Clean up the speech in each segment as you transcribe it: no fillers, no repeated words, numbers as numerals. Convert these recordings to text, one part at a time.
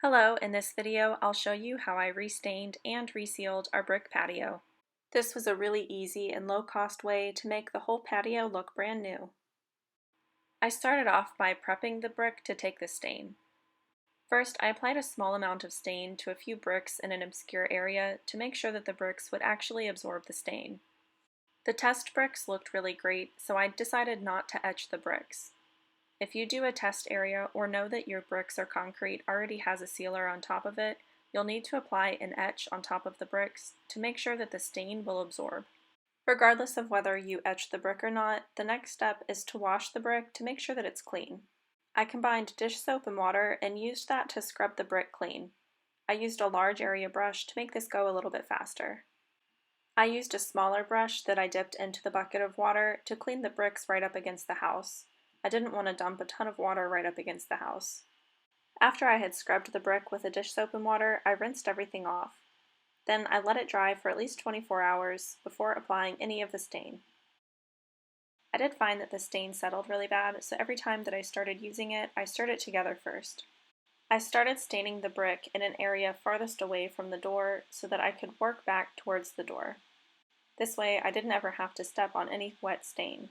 Hello, in this video I'll show you how I restained and resealed our brick patio. This was a really easy and low-cost way to make the whole patio look brand new. I started off by prepping the brick to take the stain. First, I applied a small amount of stain to a few bricks in an obscure area to make sure that the bricks would actually absorb the stain. The test bricks looked really great, so I decided not to etch the bricks. If you do a test area or know that your bricks or concrete already has a sealer on top of it, you'll need to apply an etch on top of the bricks to make sure that the stain will absorb. Regardless of whether you etch the brick or not, the next step is to wash the brick to make sure that it's clean. I combined dish soap and water and used that to scrub the brick clean. I used a large area brush to make this go a little bit faster. I used a smaller brush that I dipped into the bucket of water to clean the bricks right up against the house. I didn't want to dump a ton of water right up against the house. After I had scrubbed the brick with a dish soap and water, I rinsed everything off. Then I let it dry for at least 24 hours before applying any of the stain. I did find that the stain settled really bad, so every time that I started using it, I stirred it together first. I started staining the brick in an area farthest away from the door so that I could work back towards the door. This way, I didn't ever have to step on any wet stain.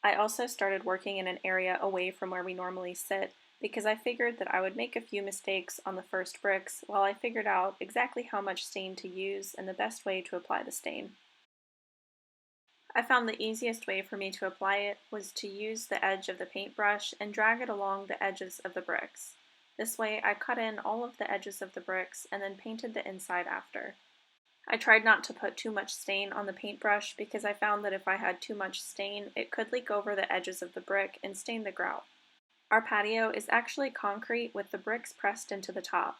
I also started working in an area away from where we normally sit because I figured that I would make a few mistakes on the first bricks while I figured out exactly how much stain to use and the best way to apply the stain. I found the easiest way for me to apply it was to use the edge of the paintbrush and drag it along the edges of the bricks. This way I cut in all of the edges of the bricks and then painted the inside after. I tried not to put too much stain on the paintbrush because I found that if I had too much stain, it could leak over the edges of the brick and stain the grout. Our patio is actually concrete with the bricks pressed into the top.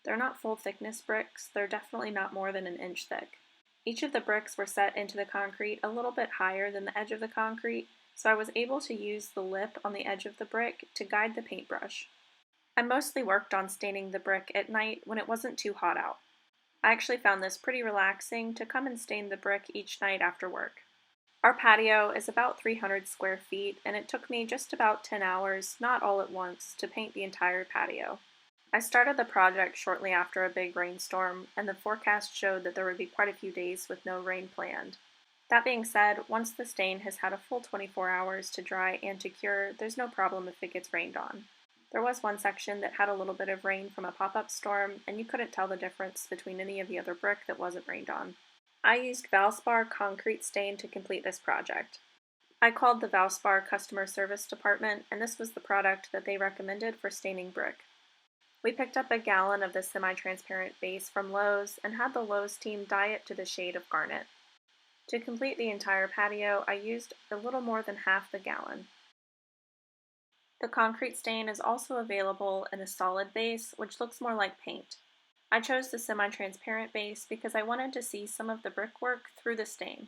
They're not full thickness bricks, they're definitely not more than an inch thick. Each of the bricks were set into the concrete a little bit higher than the edge of the concrete, so I was able to use the lip on the edge of the brick to guide the paintbrush. I mostly worked on staining the brick at night when it wasn't too hot out. I actually found this pretty relaxing to come and stain the brick each night after work. Our patio is about 300 square feet, and it took me just about 10 hours, not all at once, to paint the entire patio. I started the project shortly after a big rainstorm, and the forecast showed that there would be quite a few days with no rain planned. That being said, once the stain has had a full 24 hours to dry and to cure, there's no problem if it gets rained on. There was one section that had a little bit of rain from a pop-up storm, and you couldn't tell the difference between any of the other brick that wasn't rained on. I used Valspar concrete stain to complete this project. I called the Valspar customer service department, and this was the product that they recommended for staining brick. We picked up a gallon of the semi-transparent base from Lowe's and had the Lowe's team dye it to the shade of garnet. To complete the entire patio, I used a little more than half the gallon. The concrete stain is also available in a solid base, which looks more like paint. I chose the semi-transparent base because I wanted to see some of the brickwork through the stain.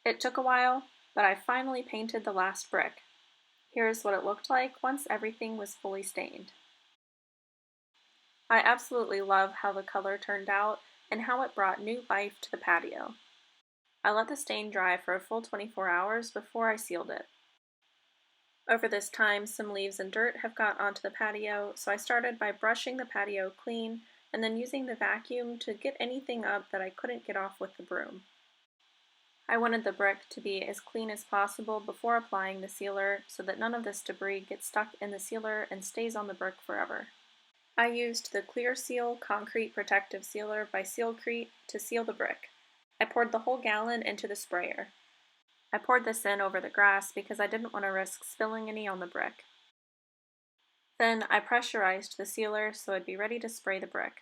It took a while, but I finally painted the last brick. Here's what it looked like once everything was fully stained. I absolutely love how the color turned out and how it brought new life to the patio. I let the stain dry for a full 24 hours before I sealed it. Over this time, some leaves and dirt have got onto the patio, so I started by brushing the patio clean and then using the vacuum to get anything up that I couldn't get off with the broom. I wanted the brick to be as clean as possible before applying the sealer so that none of this debris gets stuck in the sealer and stays on the brick forever. I used the Clear Seal Concrete Protective Sealer by Sealcrete to seal the brick. I poured the whole gallon into the sprayer. I poured this in over the grass because I didn't want to risk spilling any on the brick. Then I pressurized the sealer so I'd be ready to spray the brick.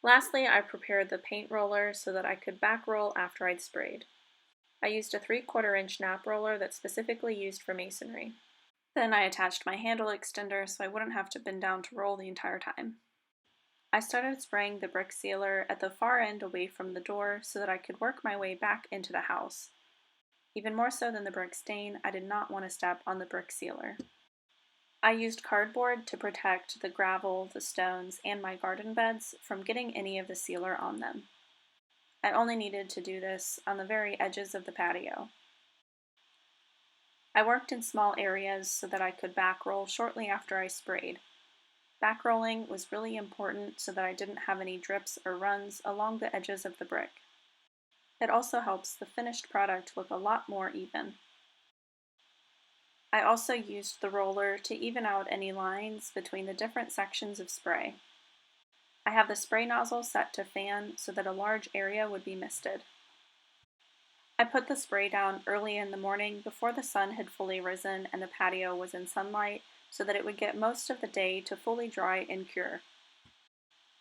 Lastly, I prepared the paint roller so that I could back roll after I'd sprayed. I used a 3/4 inch nap roller that's specifically used for masonry. Then I attached my handle extender so I wouldn't have to bend down to roll the entire time. I started spraying the brick sealer at the far end away from the door so that I could work my way back into the house. Even more so than the brick stain, I did not want to step on the brick sealer. I used cardboard to protect the gravel, the stones, and my garden beds from getting any of the sealer on them. I only needed to do this on the very edges of the patio. I worked in small areas so that I could back roll shortly after I sprayed. Back rolling was really important so that I didn't have any drips or runs along the edges of the brick. It also helps the finished product look a lot more even. I also used the roller to even out any lines between the different sections of spray. I have the spray nozzle set to fan so that a large area would be misted. I put the spray down early in the morning before the sun had fully risen and the patio was in sunlight so that it would get most of the day to fully dry and cure.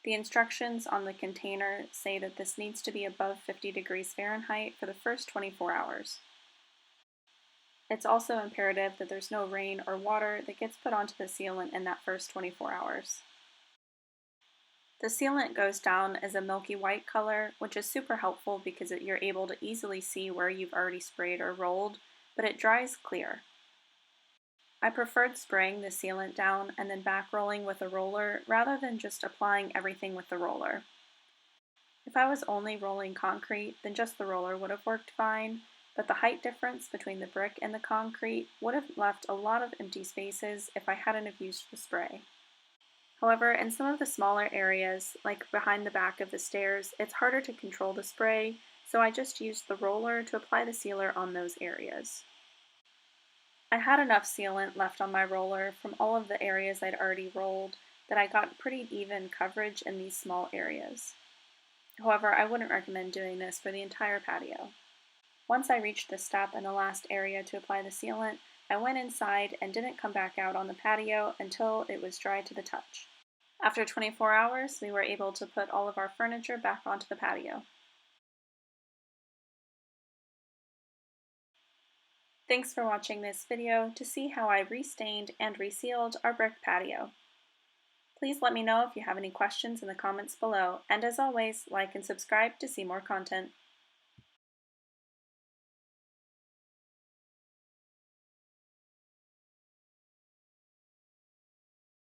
The instructions on the container say that this needs to be above 50 degrees Fahrenheit for the first 24 hours. It's also imperative that there's no rain or water that gets put onto the sealant in that first 24 hours. The sealant goes down as a milky white color, which is super helpful because you're able to easily see where you've already sprayed or rolled, but it dries clear. I preferred spraying the sealant down and then back rolling with a roller rather than just applying everything with the roller. If I was only rolling concrete, then just the roller would have worked fine, but the height difference between the brick and the concrete would have left a lot of empty spaces if I hadn't have used the spray. However, in some of the smaller areas, like behind the back of the stairs, it's harder to control the spray, so I just used the roller to apply the sealer on those areas. I had enough sealant left on my roller from all of the areas I'd already rolled that I got pretty even coverage in these small areas. However, I wouldn't recommend doing this for the entire patio. Once I reached the step in the last area to apply the sealant, I went inside and didn't come back out on the patio until it was dry to the touch. After 24 hours, we were able to put all of our furniture back onto the patio. Thanks for watching this video to see how I restained and resealed our brick patio. Please let me know if you have any questions in the comments below, and as always, like and subscribe to see more content.